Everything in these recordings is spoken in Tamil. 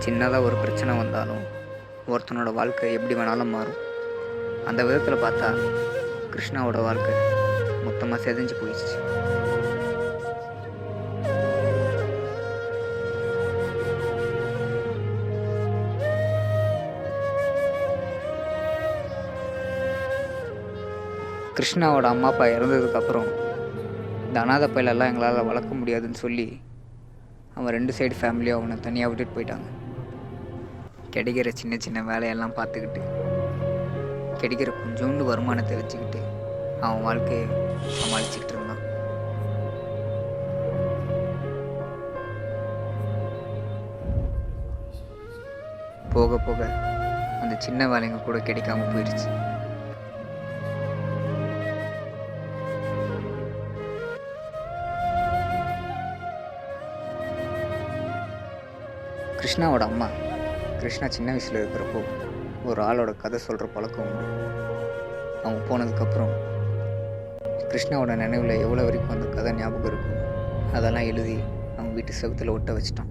சின்னதாக ஒரு பிரச்சனை வந்தாலும் ஒருத்தனோட வாழ்க்கை எப்படி வேணாலும் மாறும். அந்த விதத்தில் பார்த்தா கிருஷ்ணாவோட வாழ்க்கை மொத்தமாக செதஞ்சு போயிடுச்சு. கிருஷ்ணாவோட அம்மா அப்பா இறந்ததுக்கப்புறம் இந்த அனாதை பையலெல்லாம் எங்களால் வளர்க்க முடியாதுன்னு சொல்லி அவன் 2 சைடு ஃபேமிலியும் அவனை தனியாக விட்டுட்டு போயிட்டாங்க. கிடைக்கிற சின்ன சின்ன வேலையெல்லாம் பார்த்துக்கிட்டு கிடைக்கிற கொஞ்சோண்டு வருமானத்தை வச்சுக்கிட்டு அவன் வாழ்க்கையை சமாளிச்சுக்கிட்டு இருந்தான். போக போக அந்த சின்ன வேலைங்க கூட கிடைக்காம போயிடுச்சு. கிருஷ்ணாவோட அம்மா கிருஷ்ணா சின்ன வயசில் இருக்கிறப்போ ஒரு ஆளோட கதை சொல்கிற பழக்கம் உண்டு. அவங்க போனதுக்கப்புறம் கிருஷ்ணாவோட நினைவில் எவ்வளோ வரைக்கும் அந்த கதை ஞாபகம் இருக்கும் அதெல்லாம் எழுதி அவங்க வீட்டு செவுத்தில் ஒட்ட வச்சிட்டான்.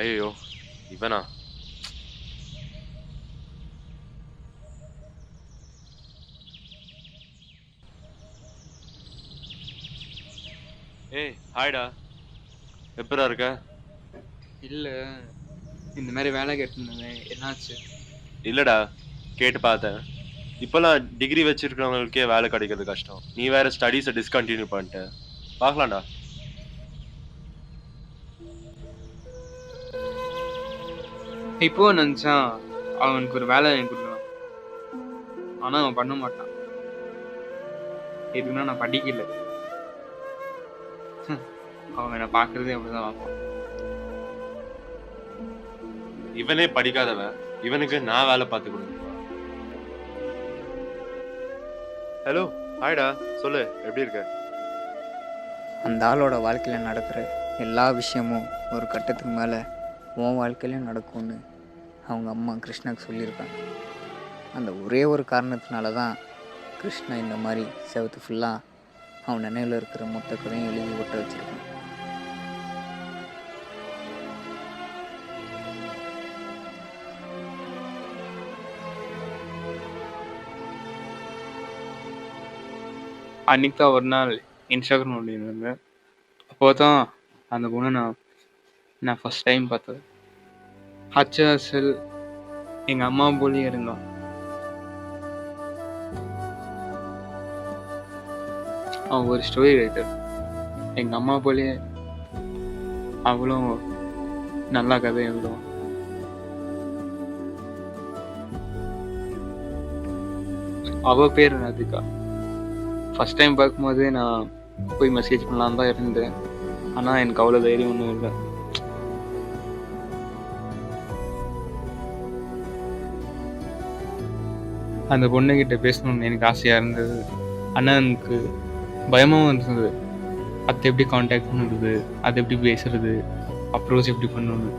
ஐயோ இவனா? ஏய் ஹாய்டா, எப்படா இருக்க? இல்லை, இந்த மாதிரி வேலை கேட்டிருந்தேன். என்னாச்சு? இல்லடா, கேட்டு பார்த்தேன். இப்போல்லாம் டிகிரி வச்சிருக்கிறவங்களுக்கே வேலை கிடைக்கிறது கஷ்டம். நீ வேற ஸ்டடீஸை டிஸ்கண்டினியூ பண்ணிட்ட. பார்க்கலாம்டா. இப்போ நினச்சான் அவனுக்கு ஒரு வேலை வாங்கி கொடுக்கலாம், ஆனால் அவன் பண்ண மாட்டான். எதுக்குன்னா நான் படிக்கல. அவன் என்னை பார்க்குறதே அப்படிதான் பார்ப்பான். இவனே படிக்காதவன், இவனுக்கு நான் வேலை பார்த்து கொடுப்பேன். ஹலோ ஹாய்டா, சொல்லு, எப்படி இருக்க? அந்த ஆளோட வாழ்க்கையில் நடக்கிற எல்லா விஷயமும் ஒரு கட்டத்துக்கு மேலே உன் வாழ்க்கையிலையும் நடக்கும்னு அவங்க அம்மா கிருஷ்ணாவுக்கு சொல்லியிருக்காங்க. அந்த ஒரே ஒரு காரணத்தினால தான் கிருஷ்ணா இந்த மாதிரி செவத்து ஃபுல்லாக அவன் நினைவில் இருக்கிற மொத்த கதையும் எழுதி ஒட்ட வச்சுருக்கான். அன்றைக்கி தான் ஒரு நாள் இன்ஸ்டாகிராம் பண்ணியிருந்தேன். அப்போ தான் அந்த பொண்ணை நான் ஃபஸ்ட் டைம் பார்த்தது. ஹச்எஸ்எல் எங்கள் அம்மா போலேயே இருந்தான். அவன் ஒரு ஸ்டோரி ரைட்டர். எங்கள் அம்மா போலேயே அவ்வளோ நல்லா கதை எழுதுவான். அவள் பேர் ராதிகா. ஃபஸ்ட் டைம் பார்க்கும்போது நான் போய் மெசேஜ் பண்ணலான்னு தான் இருந்தேன், ஆனால் எனக்கு அவ்வளோ தைரியம் ஒன்றும் இல்லை. அந்த பொண்ணுக்கிட்ட பேசணும்னு எனக்கு ஆசையாக இருந்தது, ஆனால் எனக்கு பயமாகவும் இருந்தது. அதை எப்படி காண்டாக்ட் பண்ணுறது, அதை எப்படி பேசுறது, அப்ரோச் எப்படி பண்ணணும்.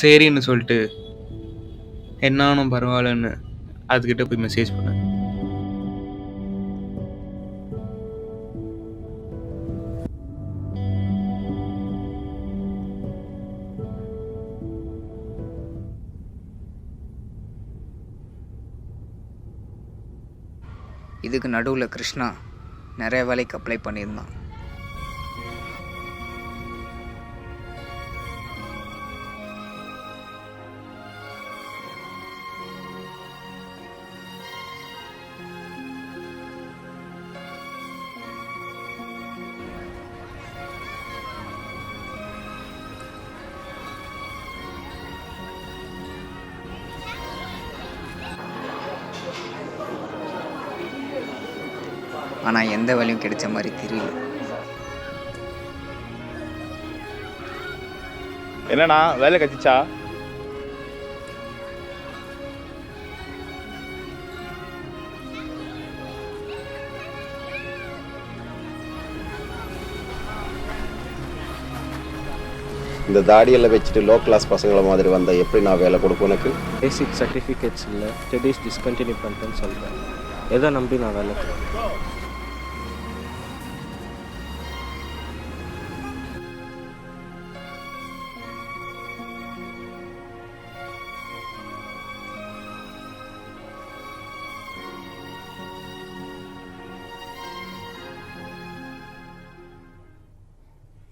சரின்னு சொல்லிட்டு என்னானும் பரவாயில்லன்னு அதுக்கிட்ட போய் மெசேஜ் பண்ணேன். இதுக்கு நடுவில் கிருஷ்ணா நிறைய வேலைக்கு அப்ளை பண்ணியிருந்தான். ஆனால் எந்த வேலையும் கிடைச்ச மாதிரி தெரியல. என்னண்ணா வேலை கச்சிச்சா? இந்த தாடியெல்லாம் வச்சுட்டு லோ கிளாஸ் பசங்களை மாதிரி வந்தால் எப்படி நான் வேலை கொடுப்பேன் உனக்கு? பேசிக் சர்டிஃபிகேட்ஸ் இல்லை, ஸ்டடீஸ் டிஸ்கண்டினியூ பண்ணிட்டேன்னு சொல்கிறேன். எதை நம்பி நான் வேலை கொடுப்பேன்?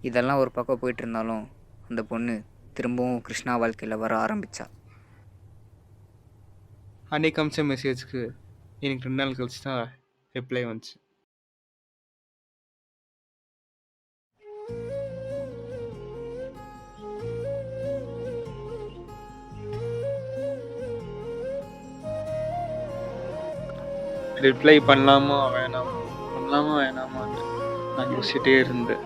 இதெல்லாம் ஒரு பக்கம் போயிட்டு இருந்தாலும் அந்த பொண்ணு திரும்பவும் கிருஷ்ணா வாழ்க்கையில் வர ஆரம்பித்தா. அன்னைக்கு அமிச்ச மெசேஜ்க்கு எனக்கு 2 நாள் கழிச்சு தான் ரிப்ளை வந்துச்சு. ரிப்ளை பண்ணலாமா வேணாமான்னு நான் யோசிச்சுட்டே இருந்தேன்.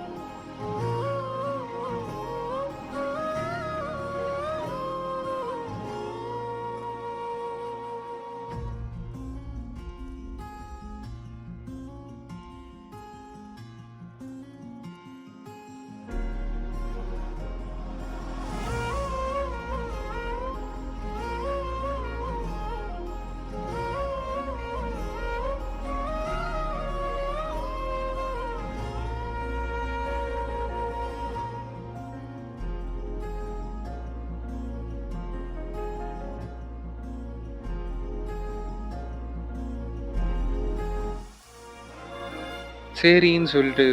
சரின்னு சொல்லிட்டு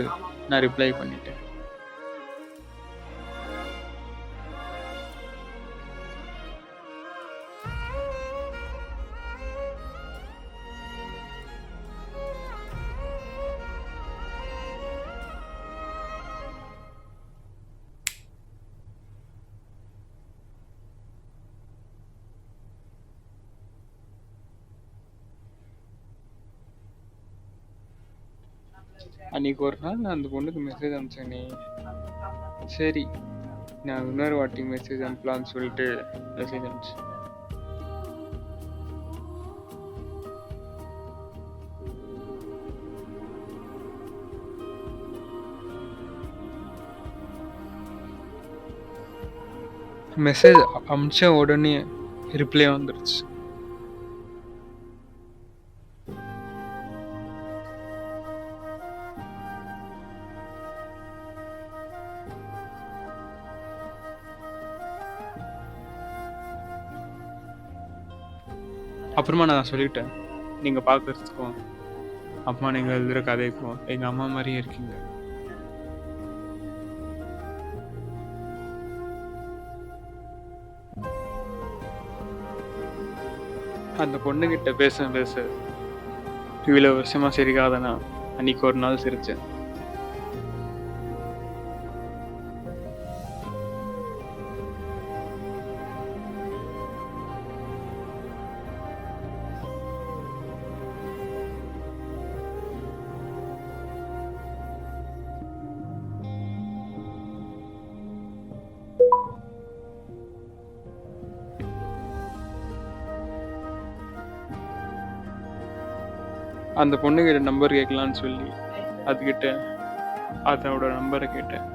நான் ரிப்ளை பண்ணிட்டேன். அன்னைக்கு ஒரு நாள் நான் அந்த பொண்ணுக்கு மெசேஜ் அனுப்பிச்சேனே, சரி நான் இன்னொரு வாட்டி மெசேஜ் அனுப்பலான்னு சொல்லிட்டு மெசேஜ் அனுப்பிச்சேன். மெசேஜ் அனுப்பிச்ச உடனே ரிப்ளை வந்துடுச்சு. அப்புறமா நான் சொல்லிட்டேன், நீங்கள் பார்க்கறதுக்கும் அம்மா நீங்கள் எழுதுகிற கதைக்கும் எங்கள் அம்மா மாதிரியே இருக்கீங்க. அந்த பொண்ணுகிட்ட பேச இவ்வளோ வருஷமாக சிரிக்காதனா அன்னைக்கு ஒரு நாள் சிரிச்சேன். அந்த பொண்ணுகிட்ட நம்பர் கேட்கலான்னு சொல்லி அதுகிட்ட அதோட நம்பரை கேட்டேன்.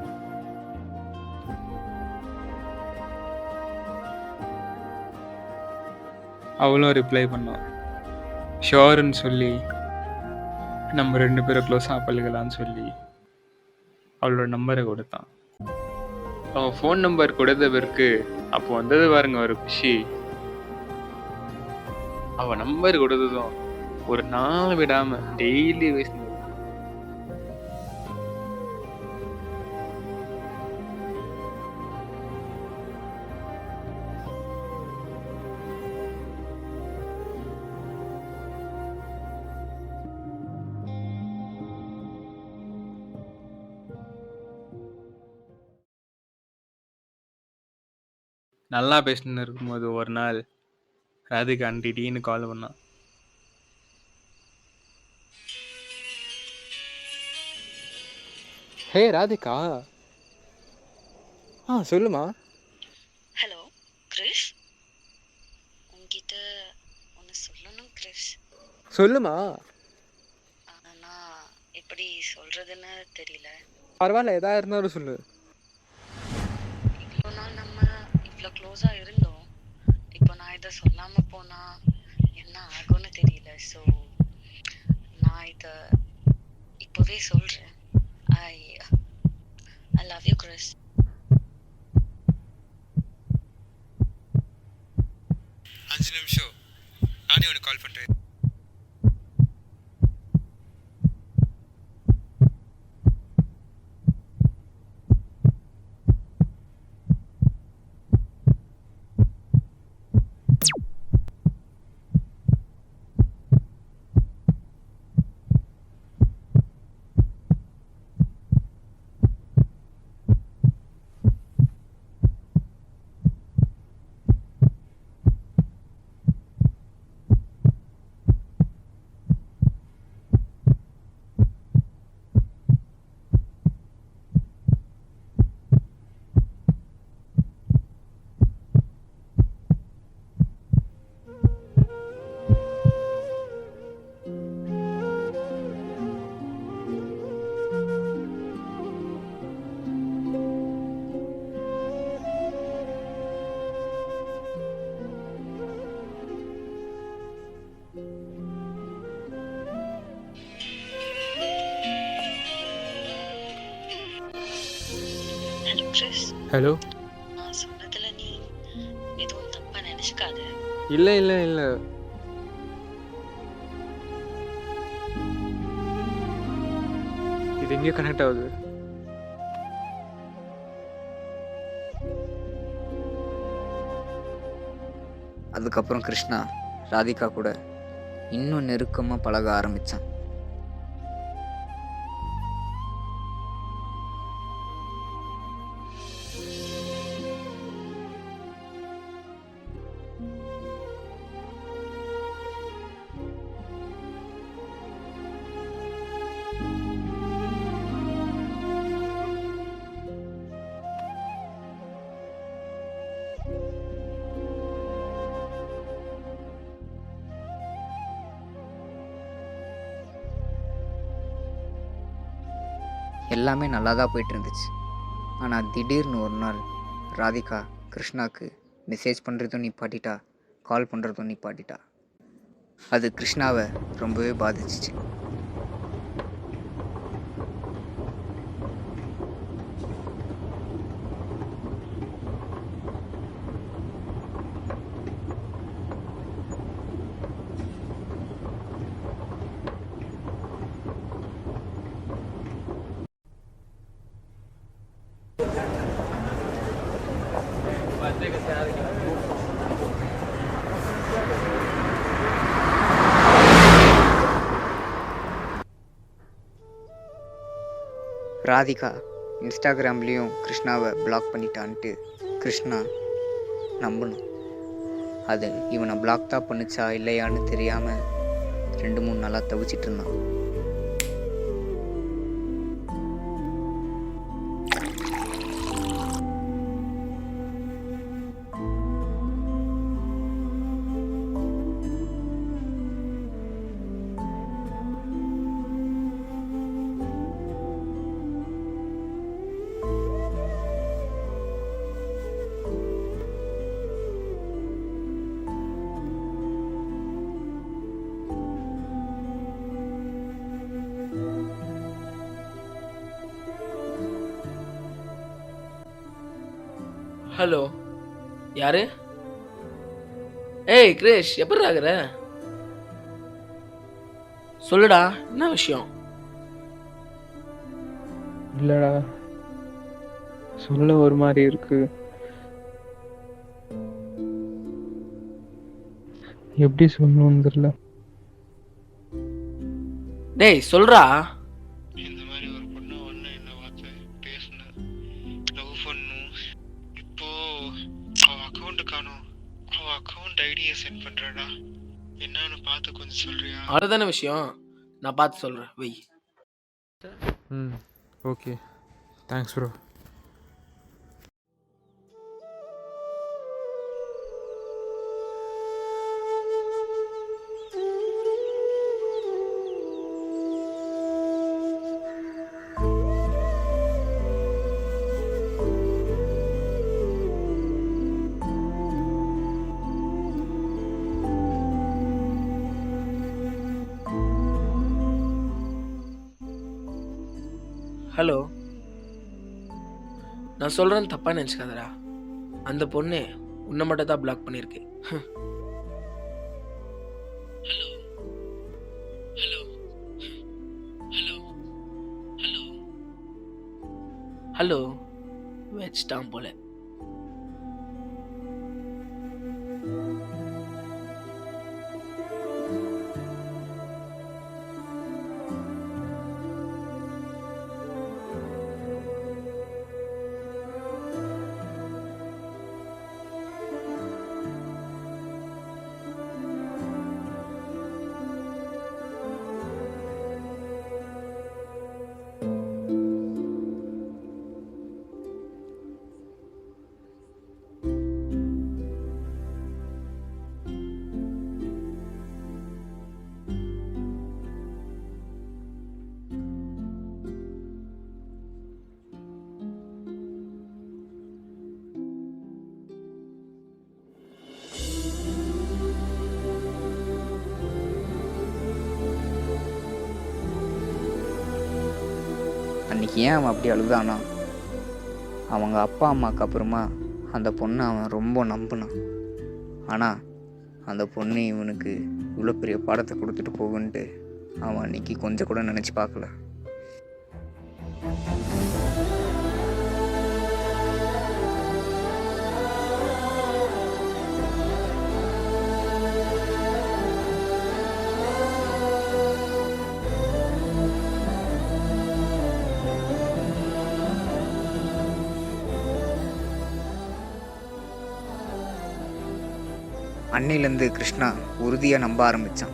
அவளும் ரிப்ளை பண்ணான், ஷோர்ன்னு சொல்லி நம்ம 2 பேரும் க்ளோஸாக பழகலான்னு சொல்லி அவளோட நம்பரை கொடுத்தான். அவன் ஃபோன் நம்பர் கொடுத்தவருக்கு அப்போ வந்தது பாருங்க ஒரு குஷி. அவன் நம்பர் கொடுத்ததும் ஒரு நாள் விடாம டெய்லி பேசினது. நல்லா பேசின்னு இருக்கும்போது ஒரு நாள் ராதிகா ஆண்டின்னு கால் பண்ணான். ஹே ராதிகா, சொல்லுமா. சொல்லுமா. நான் எப்படி சொல்றதுன்னு தெரியல. பரவாயில்ல, எதா இருந்தாலும் சொல்லு. இவ்வளோ நாள் நம்ம இவ்வளோ க்ளோஸாக இருந்தோம். இப்போ நான் இதை சொல்லாமல் போனால் என்ன ஆகும்னு தெரியல. ஸோ நான் இதை இப்போவே சொல்கிறேன். ஐ ஐ லவ் யூ கிறிஸ். 5 நிமிஷம், நானே உனக்கு கால் பண்ணுறேன். Hello Chris. ஹலோ. நான் சொன்னதில் நீ எதுவும் தப்பாக நினச்சிக்காத. இல்லை இல்லை இல்லை. இது எங்கே கனெக்ட் ஆகுது? அதுக்கப்புறம் கிருஷ்ணா ராதிகா கூட இன்னும் நெருக்கமாக பழக ஆரம்பித்தான். எல்லாமே நல்லா தான் போயிட்டு இருந்துச்சு. ஆனால் திடீர்னு ஒரு நாள் ராதிகா கிருஷ்ணாவுக்கு மெசேஜ் பண்ணுறதும் நிப்பாட்டிட்டா, கால் பண்ணுறதும் நிப்பாட்டிட்டா. அது கிருஷ்ணாவை ரொம்பவே பாதிச்சிச்சு. ராதிகா இன்ஸ்டாகிராம்லேயும் கிருஷ்ணாவை பிளாக் பண்ணிட்டான்ட்டு கிருஷ்ணா நம்பணும். அது இவனை பிளாக் தான் பண்ணுச்சா இல்லையான்னு தெரியாமல் 2-3 நாளாக தவிச்சிட்டு இருந்தான். ஹலோ, யாரு? ஏய் கிரேஷ், எப்படி ஆகுற? சொல்லுடா, என்ன விஷயம்? இல்லைடா, சொல்ல ஒரு மாதிரி இருக்கு. எப்படி சொல்லணும்னு தெரியல. டேய் சொல்றா. இந்த மாதிரி ஒரு பொண்ணு ஒன்று என்ன பார்த்து பேசினேன், லவ் பண்ணும். இப்போ அவ அக்கௌண்ட் காணும், அவ அக்கௌண்ட் ஐடியை சென்ட் பண்றடா. என்னன்னு பார்த்து கொஞ்சம் சொல்றியா? அவ்வளோதானே விஷயம், நான் பார்த்து சொல்கிறேன், வை. Okay, thanks bro. ஹலோ, நான் சொல்கிறேன்னு தப்பாக நினச்சிக்காதடா. அந்த பொண்ணு உன்னை மட்டும் தான் பிளாக் பண்ணியிருக்கு. Hello hello hello hello hello வச்சிட்டான் போல. அன்றைக்கி ஏன் அவன் அப்படி அழுதானா? அவங்க அப்பா அம்மாவுக்கு அப்புறமா அந்த பொண்ணை அவன் ரொம்ப நம்பினான். ஆனால் அந்த பொண்ணு இவனுக்கு இவ்வளோ பெரிய பாடத்தை கொடுத்துட்டு போகுன்ட்டு அவன் அன்றைக்கி கொஞ்சம் கூட நினச்சி பார்க்கல. அன்னையிலேருந்து கிருஷ்ணா உறுதியாக நம்ப ஆரம்பித்தான்.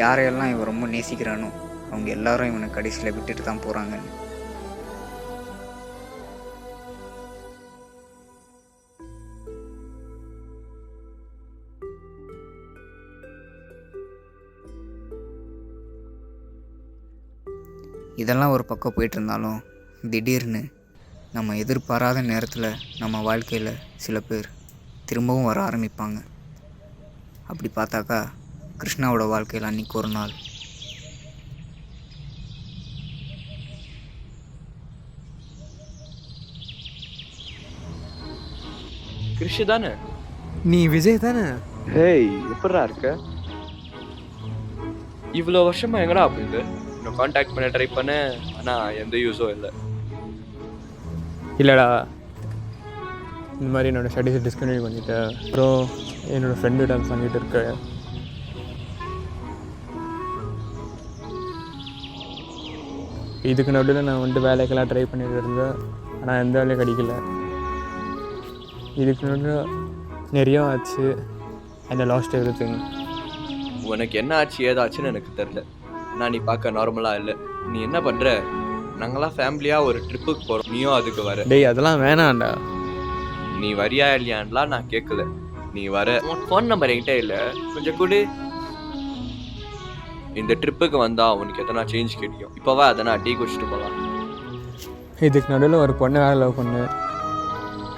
யாரையெல்லாம் இவன் ரொம்ப நேசிக்கிறானோ அவங்க எல்லாரும் இவனை கடைசியில் விட்டுட்டு தான் போகிறாங்கன்னு. இதெல்லாம் ஒரு பக்கம் போயிட்டு இருந்தாலும் திடீர்னு நம்ம எதிர்பாராத நேரத்தில் நம்ம வாழ்க்கையில் சில பேர் திரும்பவும் வர ஆரம்பிப்பாங்க. அப்படி பார்த்தாக்கா கிருஷ்ணாவோட வாழ்க்கையில் அன்றைக்கி ஒரு நாள் கிருஷி தானே? நீ விஜய் தானே? ஹேய், எப்படிடா இருக்க? இவ்வளோ வருஷமா எங்கடா போயிட்டு இன்னும் காண்டாக்ட் பண்ண ட்ரை பண்ண, ஆனால் எந்த யூஸும் இல்லை. இல்லைடா, இந்த மாதிரி என்னோடய ஸ்டடீஸை டிஸ்கண்டினியூ பண்ணிட்டேன். அப்புறம் என்னோடய ஃப்ரெண்டு டான்ஸ் பண்ணிகிட்டு இருக்கேன். இதுக்கு நடுவில் நான் வந்துட்டு வேலைக்கெல்லாம் ட்ரை பண்ணிட்டு இருந்தேன். ஆனால் எந்த வேலையும் கிடைக்கல. இதுக்கு நடுவில் நிறைய ஆச்சு. அந்த லாஸ்ட் எவ்ரிதிங். உனக்கு என்ன ஆச்சு ஏதாச்சுன்னு எனக்கு தெரில. நான் நீ பார்க்க நார்மலாக இல்லை. நீ என்ன பண்ணுற? நாங்களாம் ஃபேமிலியாக ஒரு ட்ரிப்புக்கு போகிறோம், நீயும் அதுக்கு வர. டேய், அதெல்லாம் வேணாம்டா. நீ வரியா இல்லையான்லாம் நான் கேட்கல. நீ வர. உன் ஃபோன் நம்பர் என்கிட்ட இல்லை, கொஞ்சம் கொடு. இந்த ட்ரிப்புக்கு வந்தா உனக்கு எத்தனை சேஞ்ச் கிடைக்கும். இப்போவா அதை நான் டீ குடிச்சிட்டு போகலாம். இதுக்கு நடுவில் ஒரு பொண்ணை வேலை லவ் பண்ணு.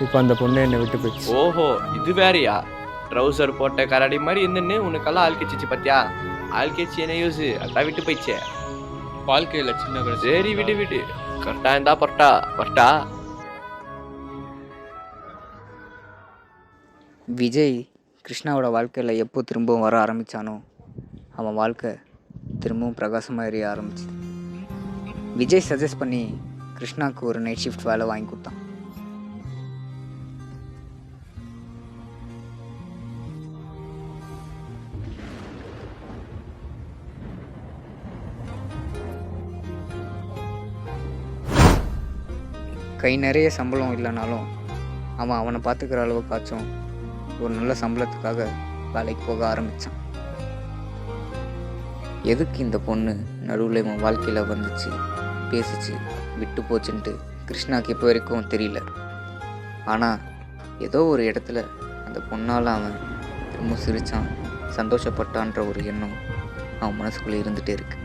இப்போ அந்த பொண்ணு என்னை விட்டு போயிடுச்சு. ஓஹோ, இது வேறையா? ட்ரௌசர் போட்ட கரடி மாதிரி இருந்துன்னு உனக்கெல்லாம் ஆள்கிச்சிச்சு பார்த்தியா? ஆள்கிச்சி என்ன யூஸ்? அதான் விட்டு போயிடுச்சே. வாழ்க்கையில் சின்ன சரி விடு விடு. கரெக்டா இருந்தா பரட்டா பரட்டா. விஜய் கிருஷ்ணாவோட வாழ்க்கையில் எப்போ திரும்பவும் வர ஆரம்பித்தானோ அவன் வாழ்க்கை திரும்பவும் பிரகாசமாக எரிய ஆரம்பிச்சு. விஜய் சஜஸ்ட் பண்ணி கிருஷ்ணாவுக்கு ஒரு நைட் ஷிஃப்ட் வேலை வாங்கி கொடுத்தான். கை நிறைய சம்பளம் இல்லைனாலும் அவன் அவனை பார்த்துக்கிற அளவுக்காச்சும் ஒரு நல்ல சம்பளத்துக்காக வேலைக்கு போக ஆரம்பித்தான். எதுக்கு இந்த பொண்ணு நடுவில் இவன் வாழ்க்கையில் வந்துச்சு, பேசிச்சு, விட்டு போச்சுன்ட்டு கிருஷ்ணாவுக்கு இப்போ வரைக்கும் தெரியல. ஆனால் ஏதோ ஒரு இடத்துல அந்த பொண்ணால் அவன் திரும்ப சிரித்தான், சந்தோஷப்பட்டான்ற ஒரு எண்ணம் அவன் மனசுக்குள்ளே இருந்துகிட்டே இருக்கு.